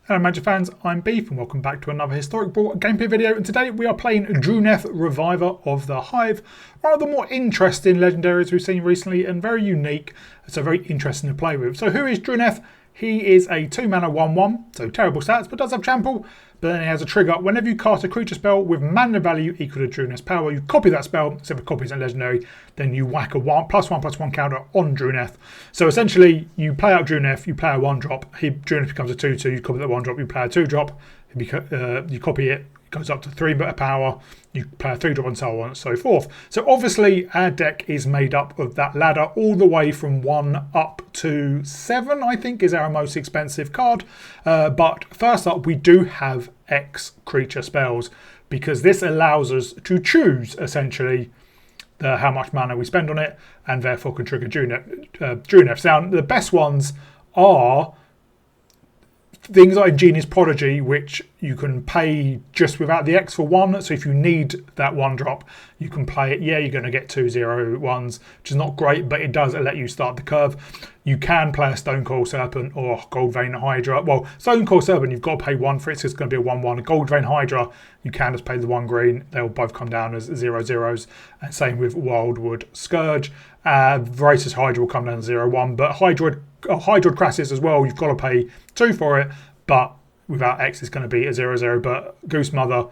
Hello Magic fans, I'm Beef and welcome back to another Historic Brawl gameplay video, and today we are playing Druneth, Reviver of the Hive. One of the more interesting legendaries we've seen recently and very unique, so very interesting to play with. So who is Druneth? He is a 2-mana 1-1, so terrible stats, but does have trample. But then he has a trigger. Whenever you cast a creature spell with mana value equal to Druneth's power, you copy that spell, except for copy isn't legendary, then you whack a +1/+1 counter on Druneth. So essentially, you play out Druneth, you play a 1-drop, Druneth becomes a 2/2, you copy that 1-drop, you play a 2-drop, you copy it, goes up to 3 power, you play a 3-drop and so on and so forth. So obviously our deck is made up of that ladder all the way from 1 up to 7, I think is our most expensive card. But first up we do have X creature spells, because this allows us to choose essentially how much mana we spend on it, and therefore can trigger Druneth. Now the best ones are things like Genius Prodigy, which you can pay just without the X for 1. So if you need that 1-drop, you can play it. Yeah, you're going to get 2/0/1s, which is not great, but it does let you start the curve. You can play a Stonecoil Serpent or Gold Vein Hydra. Well, Stonecoil Serpent, you've got to pay 1 for it, so it's going to be a 1/1. Gold Vein Hydra, you can just pay the 1 green. They'll both come down as 0/0s. And same with Wildwood Scourge. Voracious Hydra will come down as 0/1, but Hydroid Crassus as well, you've got to pay 2 for it, but without X it's going to be a 0/0. But Goose Mother,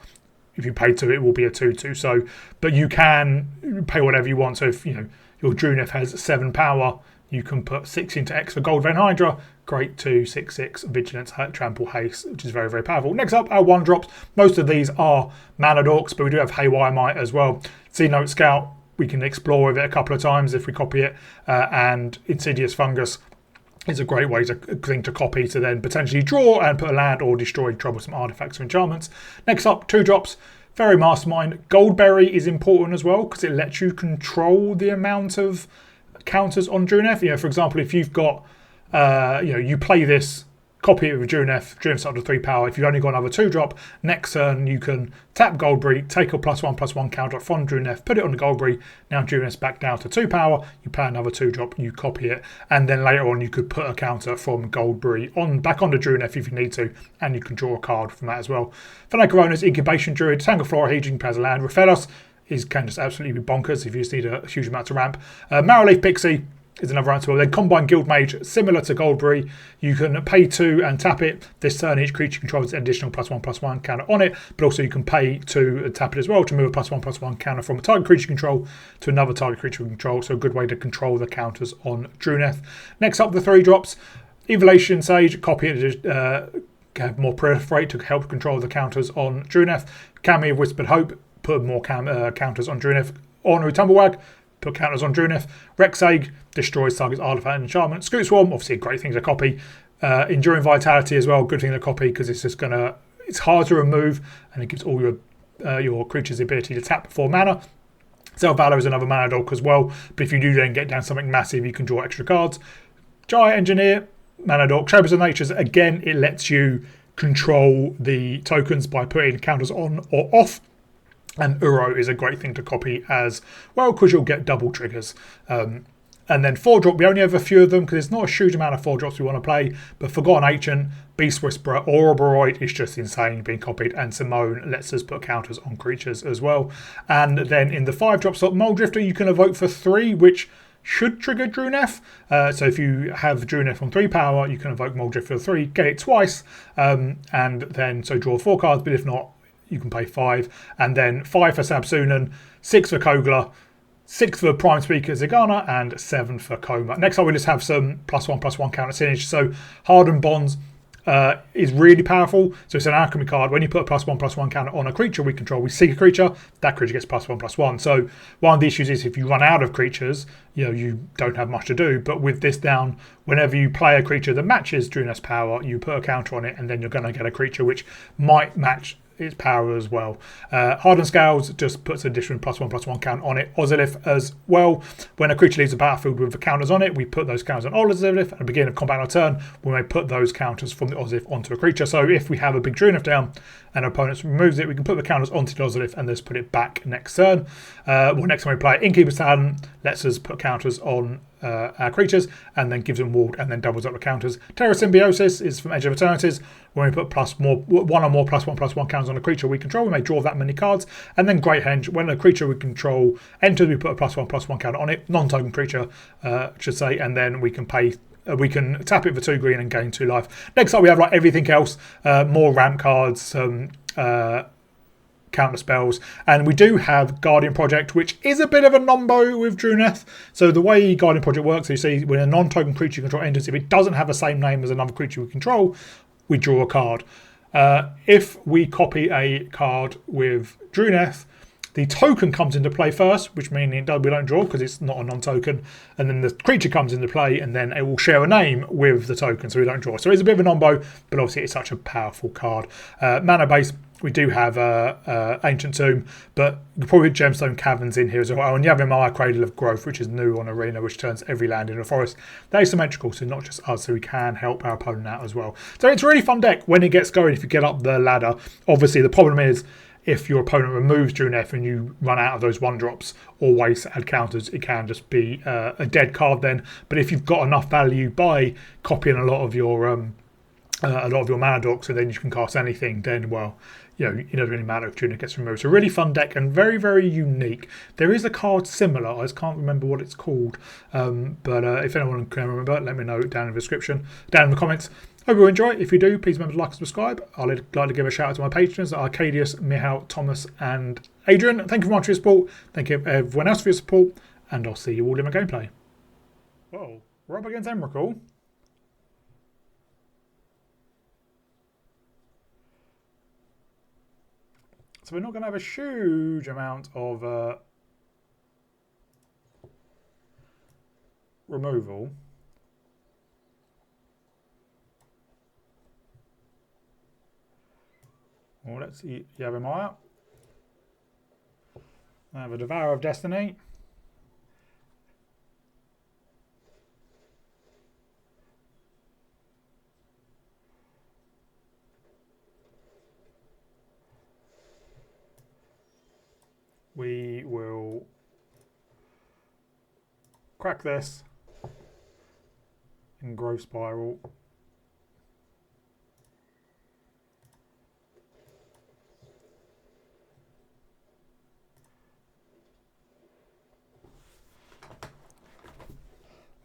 if you pay 2, it will be a 2/2. So, but you can pay whatever you want. So if your Druneth has 7 power, you can put 6 into X for Gold Vein Hydra. Great 2/6/6 Vigilance, Trample, Haste, which is very, very powerful. Next up, our 1-drops. Most of these are Mana Dorks, but we do have Haywire Might as well. Sea Note Scout, we can explore with it a couple of times if we copy it, and Insidious Fungus is a great thing to copy to then potentially draw and put a land or destroy troublesome artifacts or enchantments. Next up, 2-drops. Very Mastermind. Goldberry is important as well because it lets you control the amount of counters on Druneth. For example, if you've got, you play this, copy it with Druneth's up to 3 power. If you've only got another 2-drop, next turn you can tap Goldberry, take a +1/+1 counter from Druneth, put it on the Goldberry. Now Druneth's back down to 2 power. You play another 2-drop, you copy it, and then later on you could put a counter from Goldberry back onto Druneth if you need to, and you can draw a card from that as well. Fanacarona's Incubation Druid, Tangleflora Hedging, plays a land. Raphaelos can just absolutely be bonkers if you just need a huge amount to ramp. Marrowleaf Pixie is another answer. Then Combine Guild Mage, similar to Goldberry, you can pay 2 and tap it. This turn each creature controls an additional +1/+1 counter on it, but also you can pay 2 and tap it as well to move a +1/+1 counter from a target creature control to another target creature control. So a good way to control the counters on Druneth. Next up, the 3-drops. Evolution Sage, copy it to have more proliferate to help control the counters on Druneth. Cami of Whispered Hope, put more counters on Druneth. Ornery Tumblewag, put counters on Druneth. Rexegg destroys target's artifact and enchantment. Scoot Swarm, obviously a great thing to copy. Enduring Vitality as well, good thing to copy because it's just it's hard to remove and it gives all your creatures the ability to tap for mana. Self Valor is another mana dork as well, but if you do then get down something massive, you can draw extra cards. Giant Engineer, mana dork. Shapers of Natures, again, it lets you control the tokens by putting counters on or off. And Uro is a great thing to copy as well because you'll get double triggers. And then 4-drop, we only have a few of them because there's not a huge amount of 4-drops we want to play. But Forgotten Ancient, Beast Whisperer, Ouroboros is just insane being copied. And Simone lets us put counters on creatures as well. And then in the 5-drop slot, Moldrifter, you can evoke for 3, which should trigger Druneth. So if you have Druneth on 3 power, you can evoke Moldrifter for 3, get it twice, and then draw 4 cards. But if not, you can pay 5, and then 5 for Sabsunan, 6 for Kogla, 6 for Prime Speaker Zagana, and 7 for Coma. Next up, we just have some +1/+1 counter synergy. So Hardened Bonds is really powerful. So it's an alchemy card. When you put a +1/+1 counter on a creature we control, we seek a creature, that creature gets +1/+1. So one of the issues is if you run out of creatures, you don't have much to do. But with this down, whenever you play a creature that matches Druneth's power, you put a counter on it, and then you're going to get a creature which might match its power as well. Hardened Scales just puts an additional +1/+1 count on it. Ozilith as well. When a creature leaves the battlefield with the counters on it, we put those counters on Ozilith. At the beginning of combat on our turn, we may put those counters from the Ozilith onto a creature. So if we have a big Druneth down and our opponent removes it, we can put the counters onto the Ozilith and just put it back next turn. Next time we play Innkeeper's Talent, lets us put counters on our creatures, and then gives them ward and then doubles up the counters. Terra Symbiosis is from Edge of Eternities. When we put one or more +1/+1 counters on a creature we control, we may draw that many cards. And then Great Henge, when a creature we control enters, we put a +1/+1 counter on it, non-token creature, should say, and then we can pay. We can tap it for 2 green and gain 2 life. Next up, we have like everything else, more ramp cards, counter spells, and we do have Guardian Project, which is a bit of a nombo with Druneth. So the way Guardian Project works, you see, when a non-token creature you control enters, if it doesn't have the same name as another creature we control, we draw a card. If we copy a card with Druneth, the token comes into play first, which means we don't draw because it's not a non-token, and then the creature comes into play, and then it will share a name with the token, so we don't draw. So it's a bit of a nombo, but obviously it's such a powerful card. Mana base, we do have Ancient Tomb, but probably Gemstone Caverns in here as well. And you have Maya Cradle of Growth, which is new on Arena, which turns every land into a forest. That is symmetrical, so not just us, so we can help our opponent out as well. So it's a really fun deck when it gets going, if you get up the ladder. Obviously, the problem is, if your opponent removes Druneth and you run out of those 1-drops or waste to add counters, it can just be a dead card then. But if you've got enough value by copying a lot of your mana dorks, and then you can cast anything, then, well, you know, it doesn't really matter if Druneth gets removed. So really fun deck and very, very unique. There is a card similar. I just can't remember what it's called. But if anyone can remember, let me know down in the description, down in the comments. Hope you enjoy. If you do, please remember to like and subscribe. I'd like to give a shout out to my patrons, Arcadius, Mihal, Thomas and Adrian. Thank you very much for your support. Thank you everyone else for your support. And I'll see you all in my gameplay. Whoa, we're up against Emrakul. So we're not going to have a huge amount of removal. Well, let's see. Yavimaya. I have a Devourer of Destiny. We will crack this in Growth Spiral.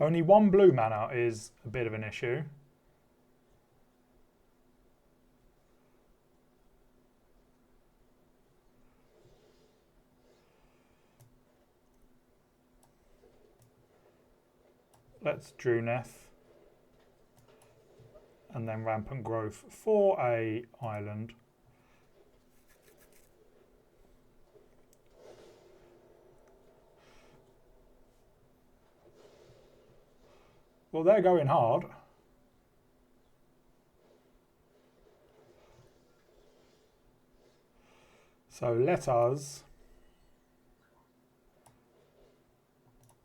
Only 1 blue mana is a bit of an issue. Let's Druneth. And then Rampant Growth for a island. Well, they're going hard. So let us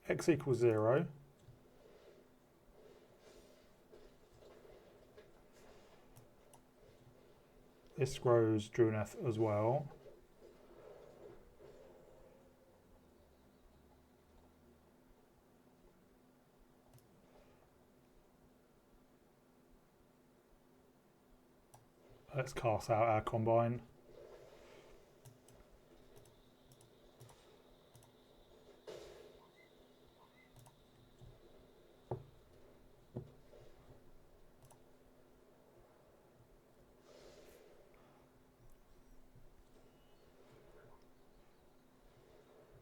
x equals 0. This grows Druneth as well. Let's cast out our Combine.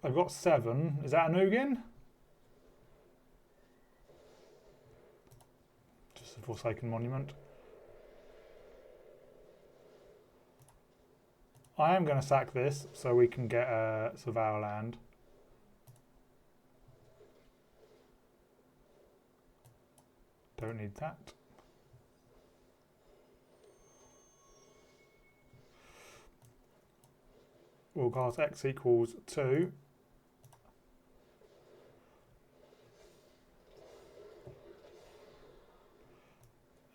I've got 7. Is that a Nugan? Just a Forsaken Monument. I am going to sack this so we can get a Surveyor land. Don't need that. We'll cast x equals 2.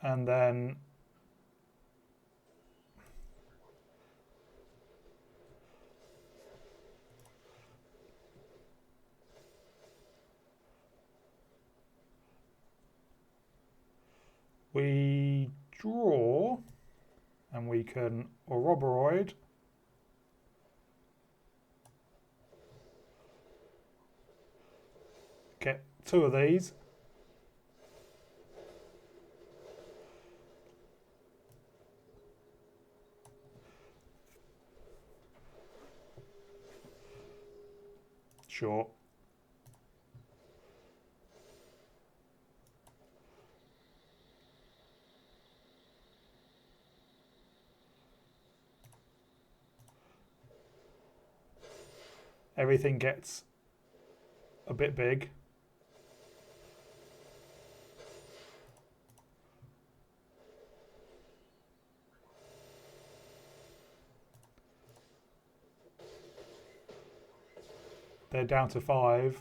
And then We draw, and we can Ouroboros. Get 2 of these. Sure. Everything gets a bit big. They're down to 5.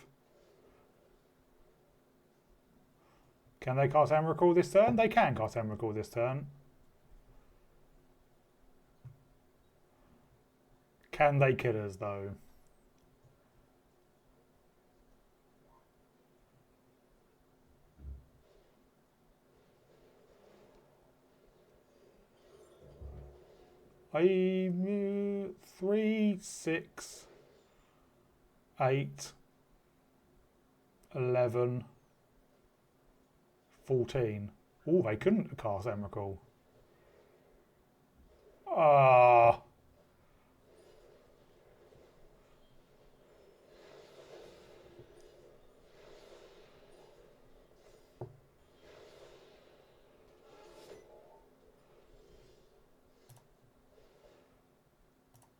Can they cast Emrakul this turn? They can cast Emrakul this turn. Can they kill us though? I 3, 6, 8, 11, 14. Oh, they couldn't cast Emrakul. Ah.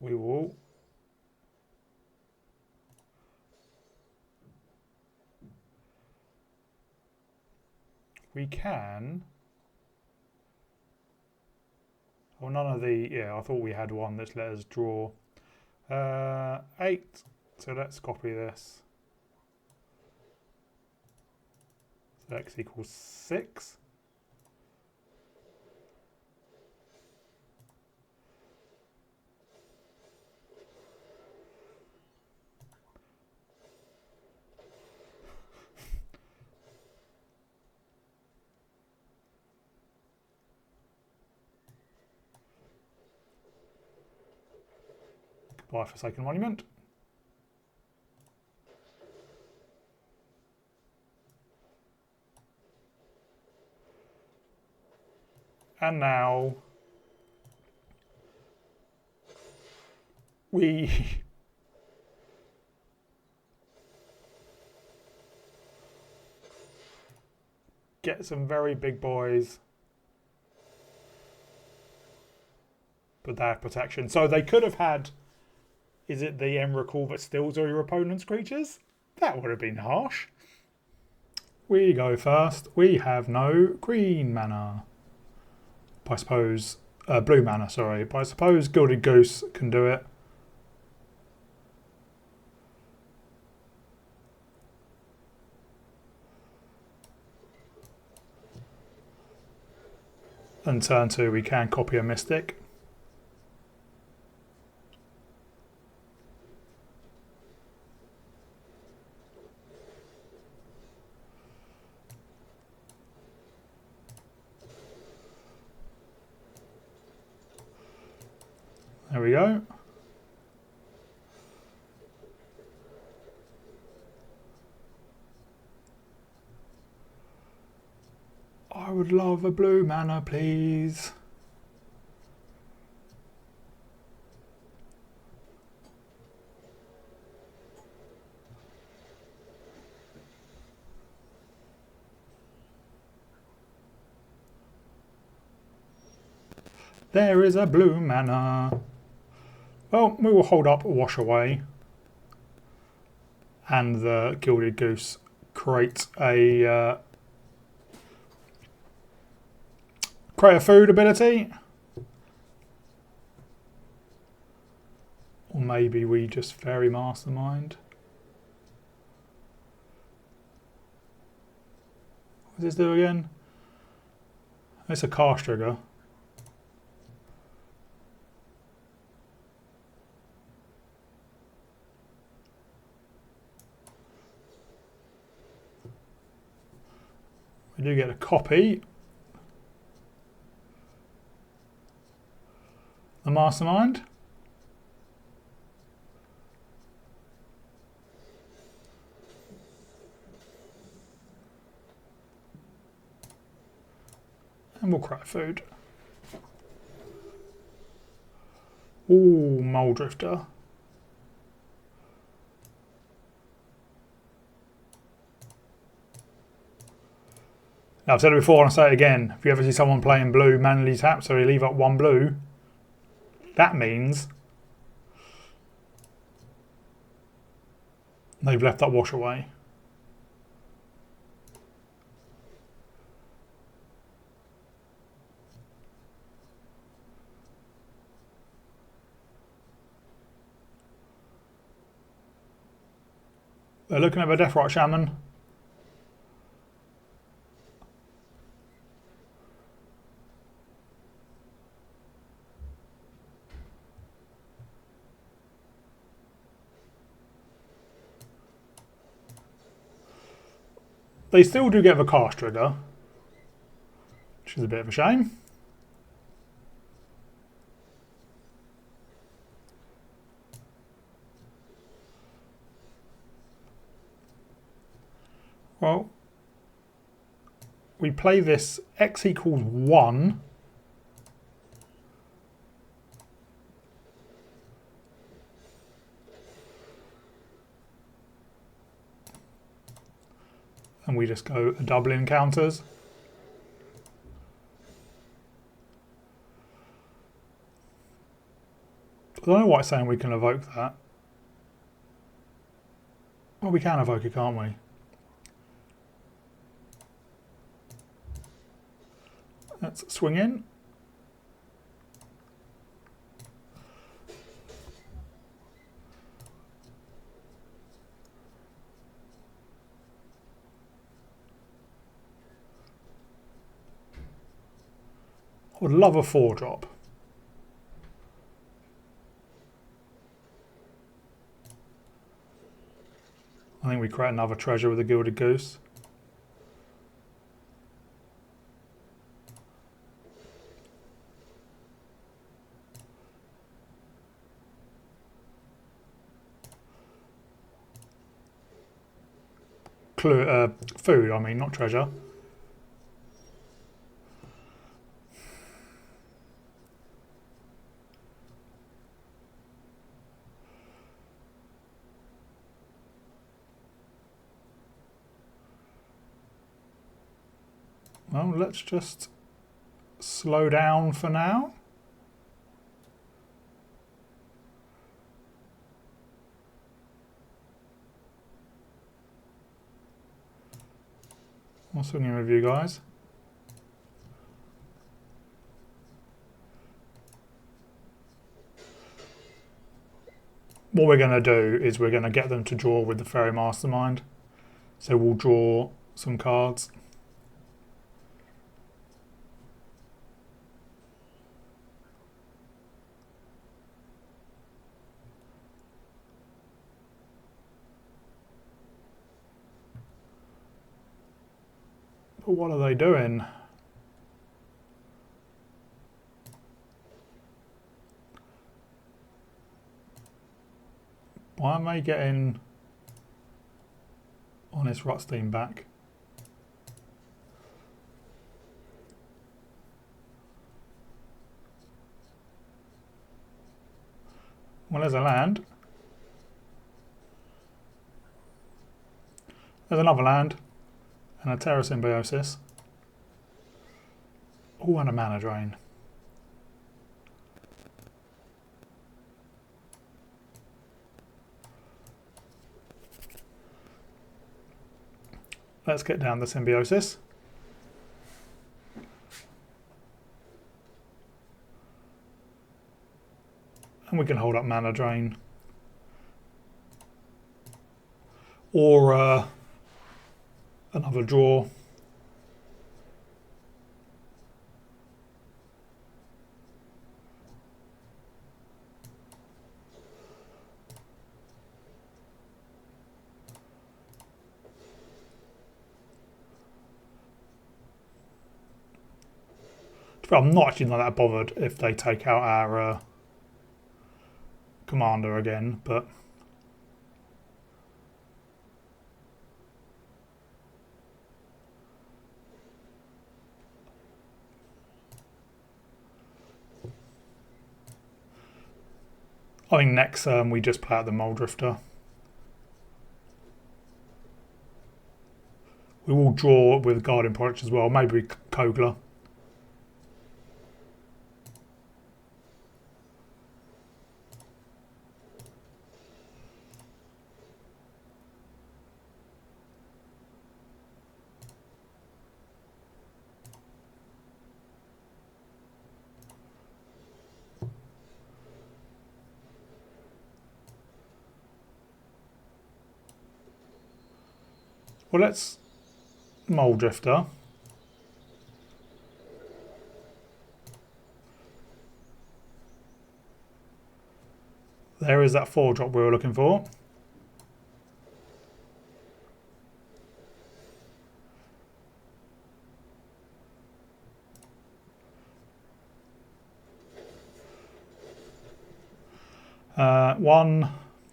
We will. We can. Oh, none of the. Yeah, I thought we had one that let us draw. 8. So let's copy this. So x equals 6. Goodbye, Forsaken Monument. And now we get some very big boys, but they have protection. So they could have had, is it the Emrakul that steals all your opponent's creatures? That would have been harsh. We go first. We have no green mana. I suppose, blue mana, sorry. But I suppose Gilded Goose can do it. And turn 2, we can copy a Mystic. There we go. I would love a blue mana, please. There is a blue mana. Well, we will hold up Wash Away. And the Gilded Goose create a food ability. Or maybe we just Fairy Mastermind. What does this do again? It's a cast trigger. We do get a copy. the mastermind. And we'll crack food. Ooh, Mole Drifter. Now, I've said it before and I'll say it again. If you ever see someone playing blue manually tap, so they leave up one blue, that means they've left that wash away. They're looking at the Deathrite Shaman. They still do get the cast trigger, which is a bit of a shame. Well, we play this x equals 1. And we just go double encounters. I don't know why it's saying we can evoke that. Well, we can evoke it, can't we? Let's swing in. I would love a 4-drop. I think we create another treasure with a Gilded Goose. Food, I mean, not treasure. Well, let's just slow down for now. I'll swing in with you guys. What we're going to do is we're going to get them to draw with the Fairy Mastermind. So we'll draw some cards. But what are they doing? Why am I getting Honest Rutstein back? Well, there's a land. There's another land. And a Terra Symbiosis. Oh, and a Mana Drain. Let's get down the Symbiosis. And we can hold up Mana Drain. Or another draw. But I'm not actually not that bothered if they take out our commander again, but I think next turn we just play out the Mole Drifter. We will draw with Guardian Project as well, maybe Kogler. Well, let's Mole Drifter. There is that 4-drop we were looking for. One,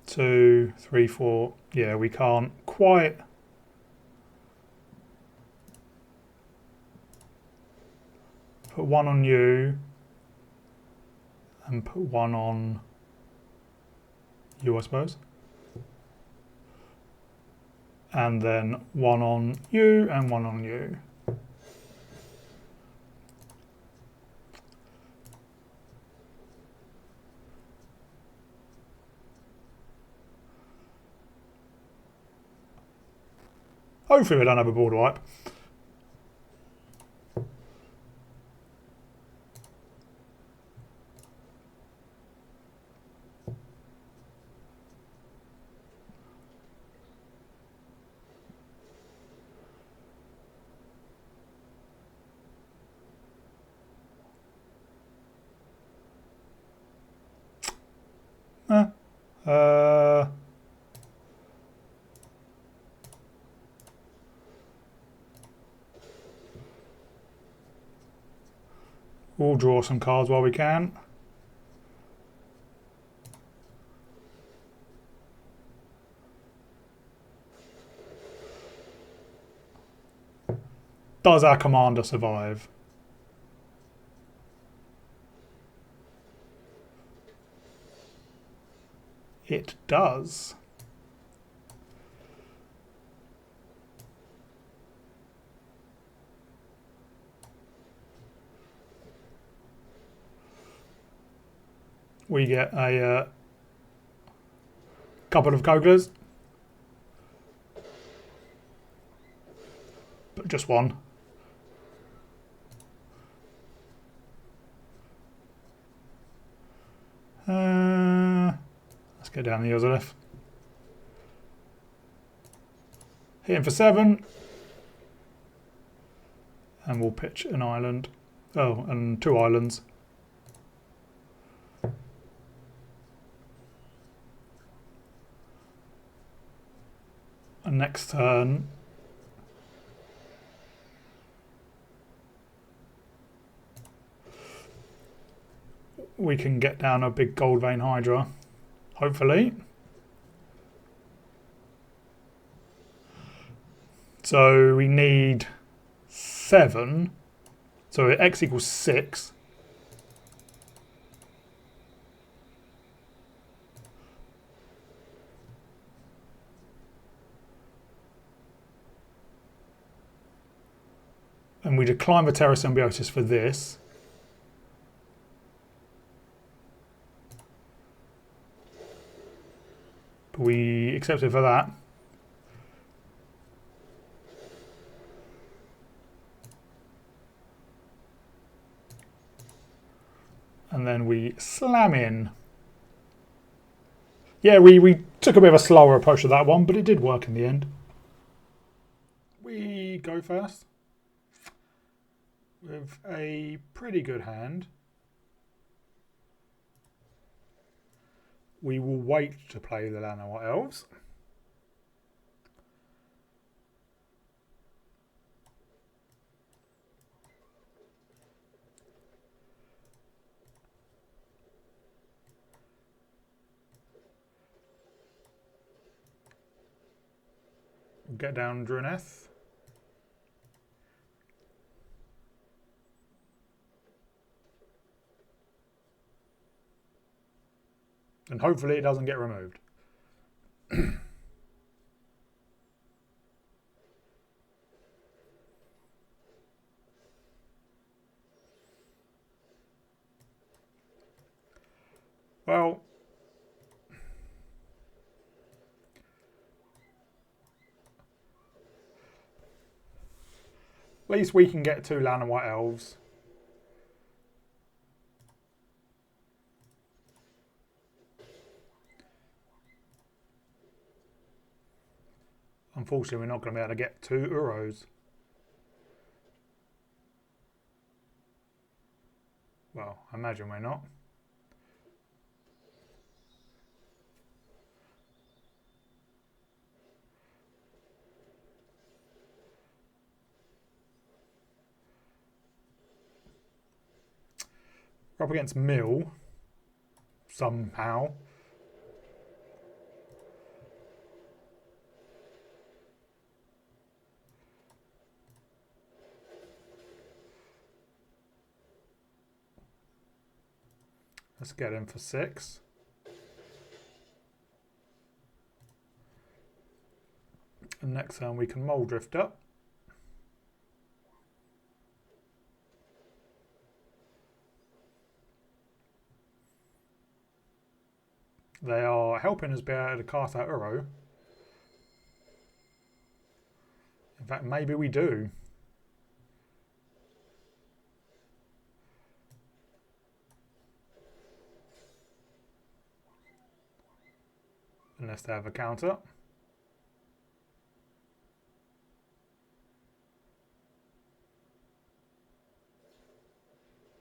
2, 3, 4. Yeah, we can't quite. Put one on you and put one on you, I suppose. And then one on you and one on you. Hopefully we don't have a board wipe. We'll draw some cards while we can. Does our commander survive? It does. We get a couple of Koglers, but just one. Let's get down the Ozolith. Hit him for 7. And we'll pitch an island. Oh, and 2 islands. And next turn, we can get down a big Gold Vein Hydra, hopefully. So we need 7. So X equals 6. And we decline the Terra Symbiosis for this. But we accept it for that. And then we slam in. Yeah, we took a bit of a slower approach to that one, but it did work in the end. We go first with a pretty good hand. We will wait to play the Llanowar Elves. We'll get down Druneth. And hopefully it doesn't get removed. Well, at least we can get 2 land and white elves. Unfortunately, we're not going to be able to get 2 Uros. Well, I imagine we're not. We're up against Mill. Somehow. Let's get him for 6. And next turn we can Mole Drifter. They are helping us be able to cast out Uro. In fact, maybe we do. Unless they have a counter.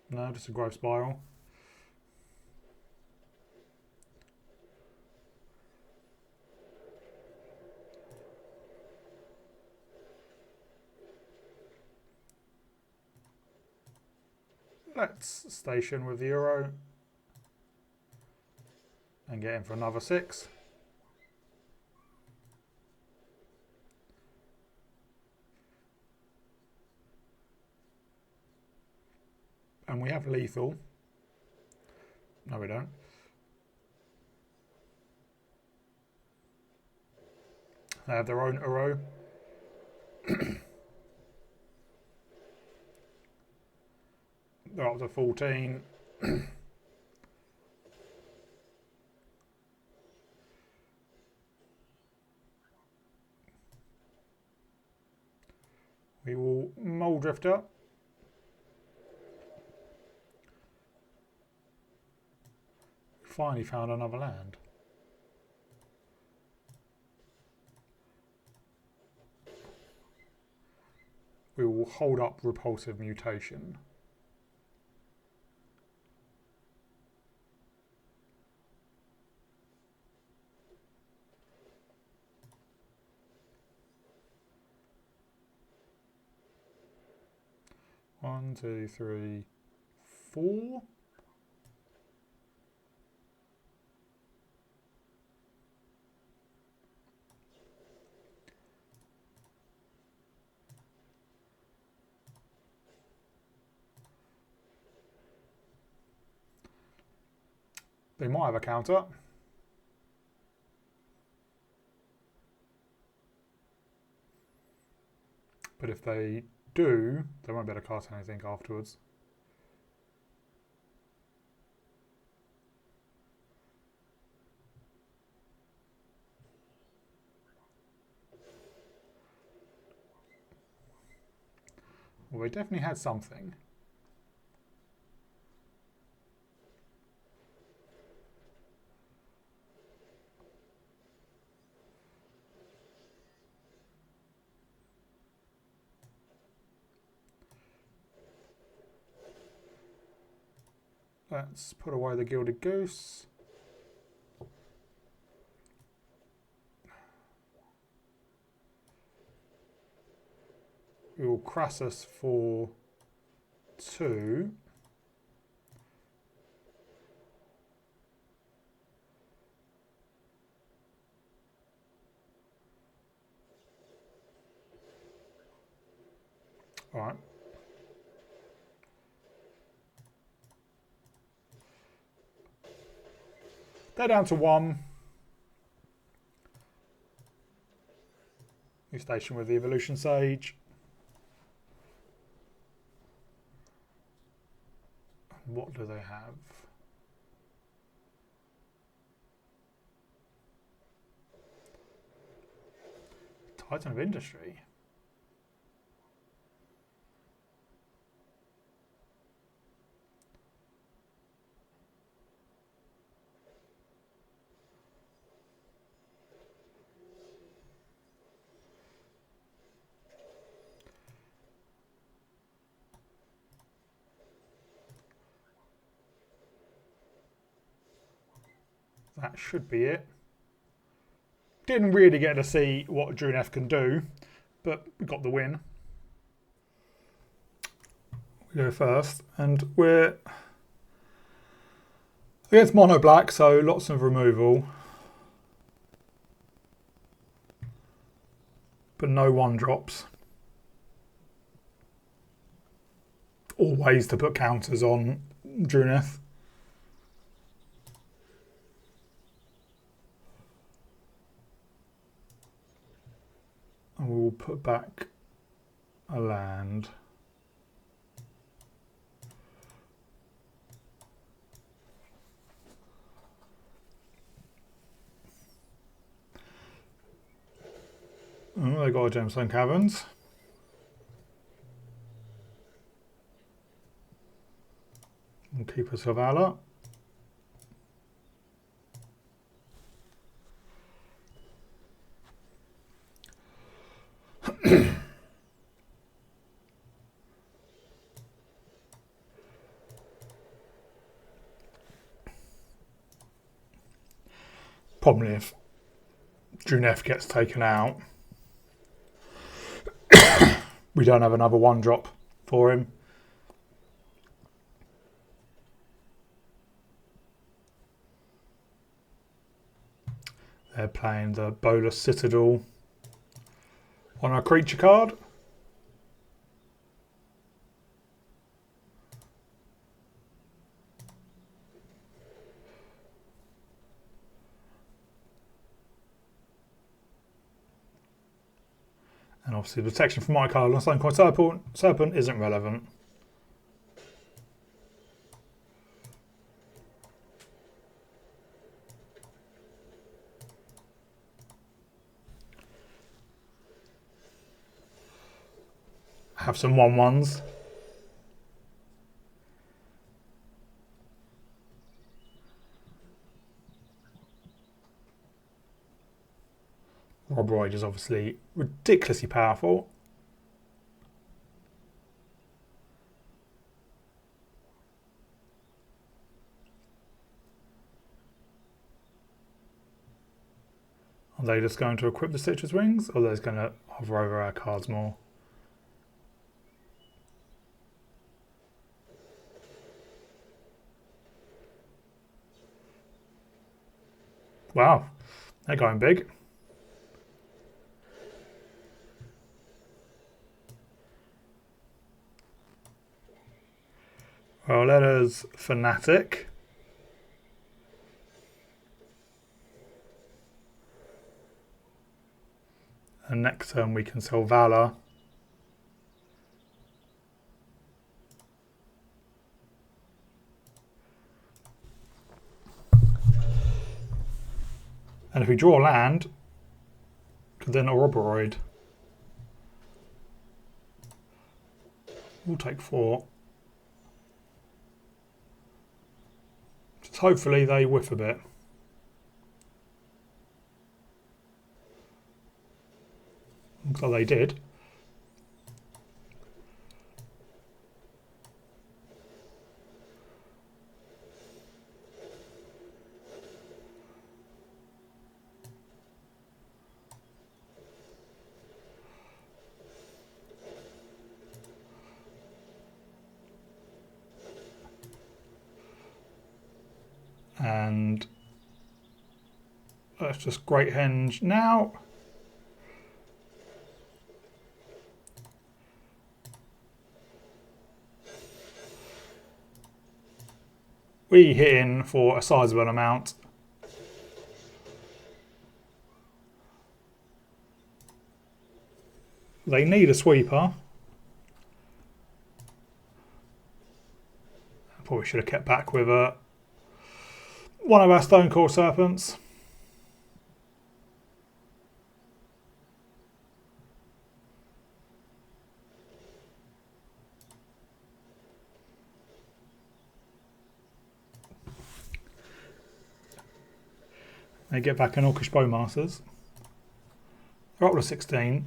No, just a growth spiral. Let's station with the Uro and get in for another 6. And we have lethal. No, we don't. They have their own Uro. They're up to 14. We will Mole Drifter. Finally found another land. We will hold up Repulsive Mutation. One, two, three, 4. They might have a counter. But if they do, they won't be able to cast anything afterwards. Well, they definitely had something. Let's put away the Gilded Goose. We will Crassus for 2. All right. They're down to 1. New station with the Evolution Sage. What do they have? Titan of Industry. That should be it. Didn't really get to see what Druneth can do, but we got the win. We go first, and we're against mono black, so lots of removal, but no 1-drops. Always to put counters on Druneth. And we'll put back a land. Oh, they got a Gemstone Caverns. We'll keep us a Valor. Probably if Druneth gets taken out, we don't have another 1-drop for him. They're playing the Bolus Citadel on our creature card. And obviously the protection from my card on Stonecoin Serpent isn't relevant. Have some 1/1s. Robroyd is obviously ridiculously powerful. Are they just going to equip the Citrus Wings, or are they just going to hover over our cards more? Wow, they're going big. Well, let us Fanatic. And next turn we can sell Valor. And if we draw land, then a Roboroid. We'll take 4. Just hopefully they whiff a bit. Looks like they did. And let's just Great Henge now. We hit in for a sizable amount. They need a sweeper. Probably should have kept back with one of our stone core serpents. They get back an Orcish Bowmasters. They're up to 16.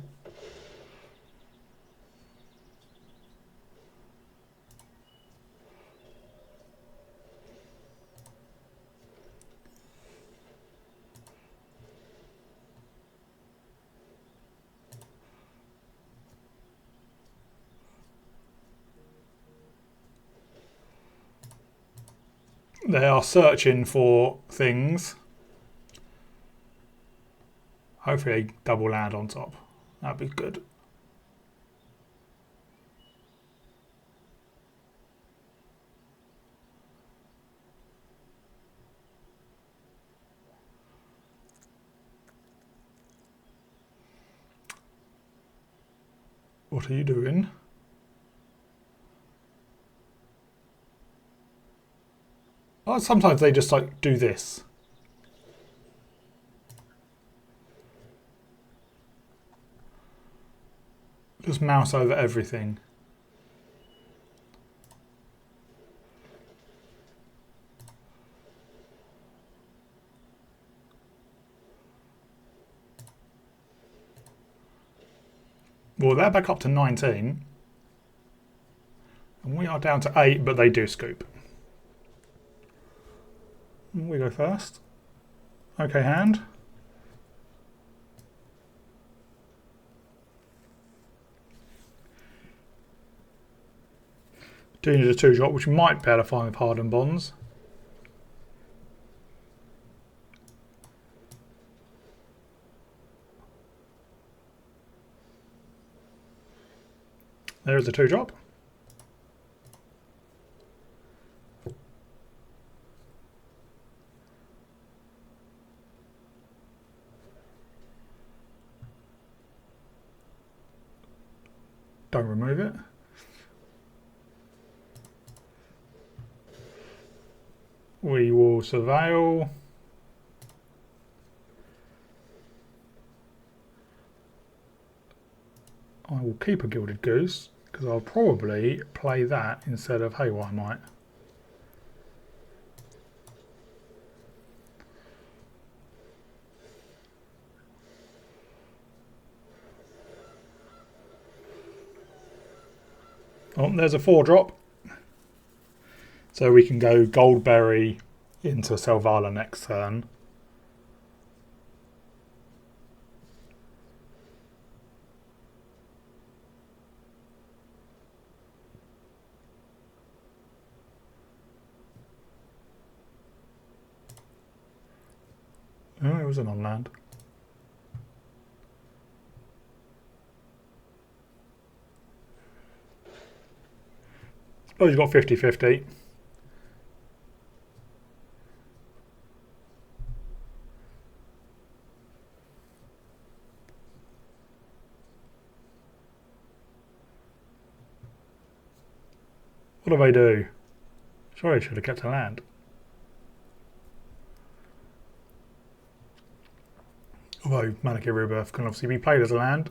They are searching for things. Hopefully a double land on top. That'd be good. What are you doing? Oh, sometimes they just like do this. Just mouse over everything. Well, they're back up to 19. And we are down to 8, but they do scoop. We go first. Okay, hand. Do need a 2-drop, which we might be able to find with Hardened Bonds. There is a 2-drop. Don't remove it. We will surveil. I will keep a Gilded Goose because I'll probably play that instead of Haywire Might. Oh, there's a 4-drop. So we can go Goldberry into Selvala next turn. Oh, it was an on-land. Suppose you've got 50-50. What do they do? Sorry, I should have kept a land. Although Malakir Rebirth can obviously be played as a land.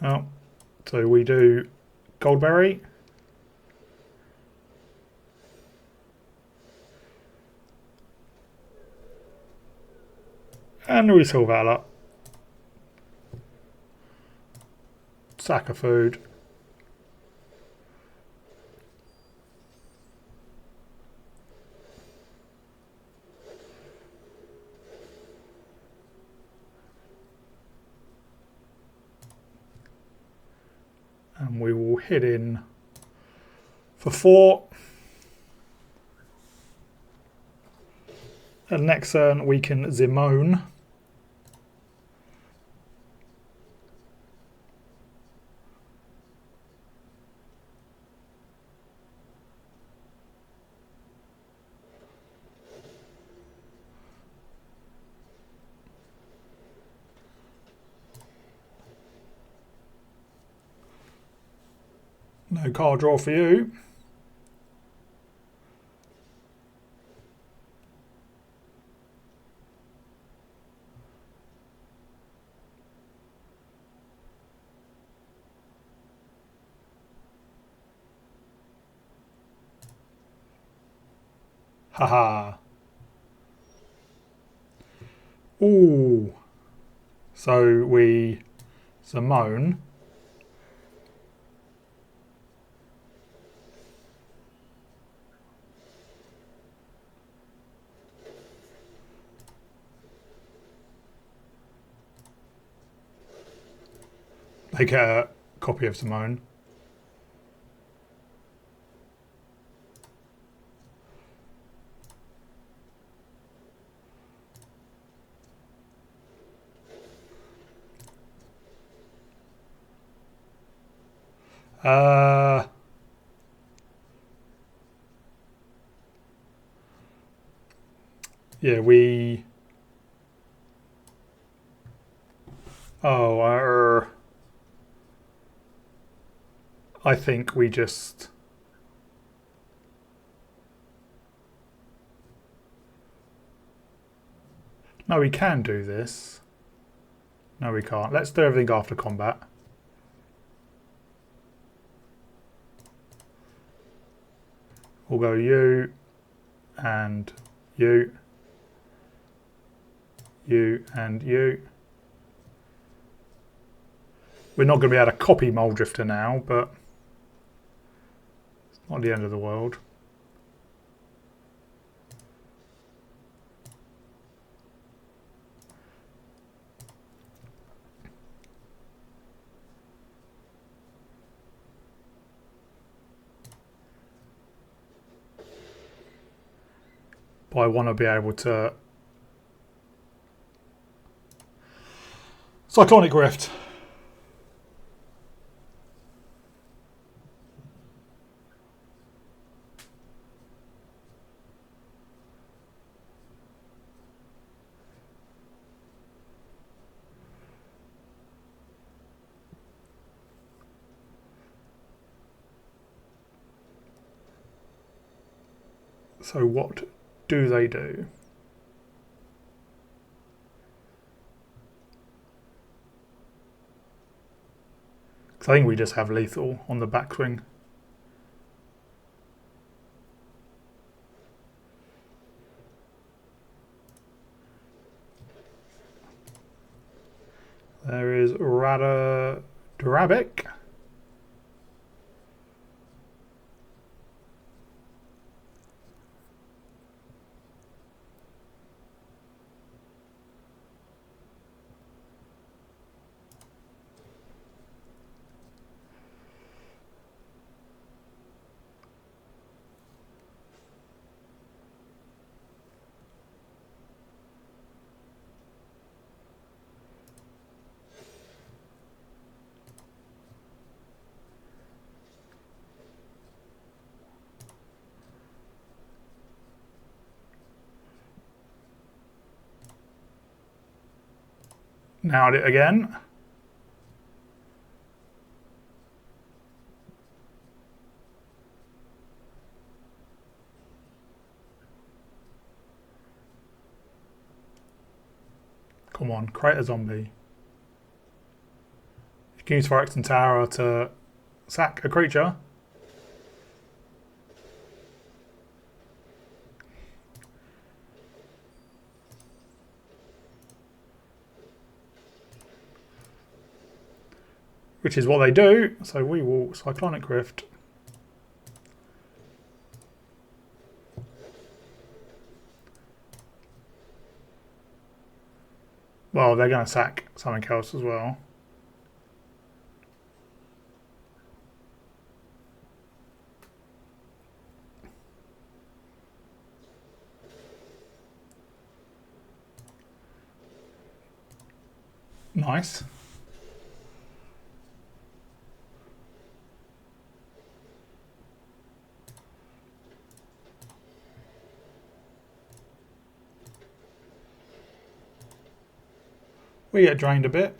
Oh, so we do Goldberry. And we Silvala. Sack of food. And we will hit in for 4. And next turn we can Zimone. No card draw for you. Haha. Ooh. So we Simone. They get a copy of Simone. Yeah, we. Oh, I think we just. No, we can do this. No, we can't. Let's do everything after combat. We'll go you and you. You and you. We're not going to be able to copy Mole Drifter now, but it's not the end of the world. But I want to be able to Cyclonic Rift. So what do they do? Because I think we just have lethal on the backswing. There is Rada Drabic. Nailed it again. Come on, create a zombie. You can use Forex and Tower to sack a creature. Which is what they do, so we will Cyclonic Rift. Well, they're going to sack something else as well. Nice. We get drained a bit.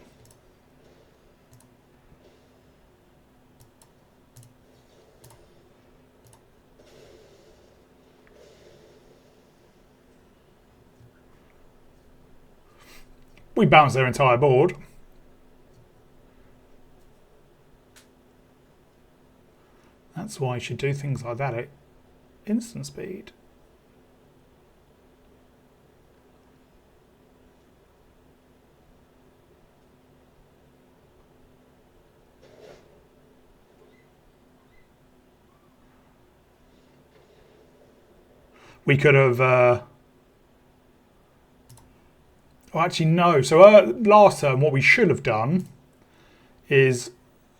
we bounce their entire board. That's why you should do things like that at instant speed. We could have... well, actually, no. So last turn, what we should have done is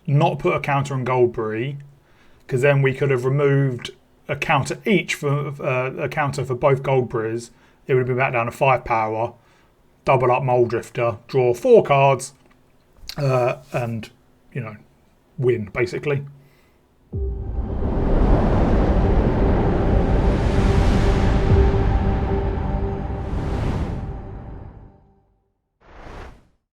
not put a counter on Goldberry, because then we could have removed a counter each for a counter for both Goldberries. It would have been back down to 5 power, double up Mole Drifter, draw 4 cards, and, you know, win, basically.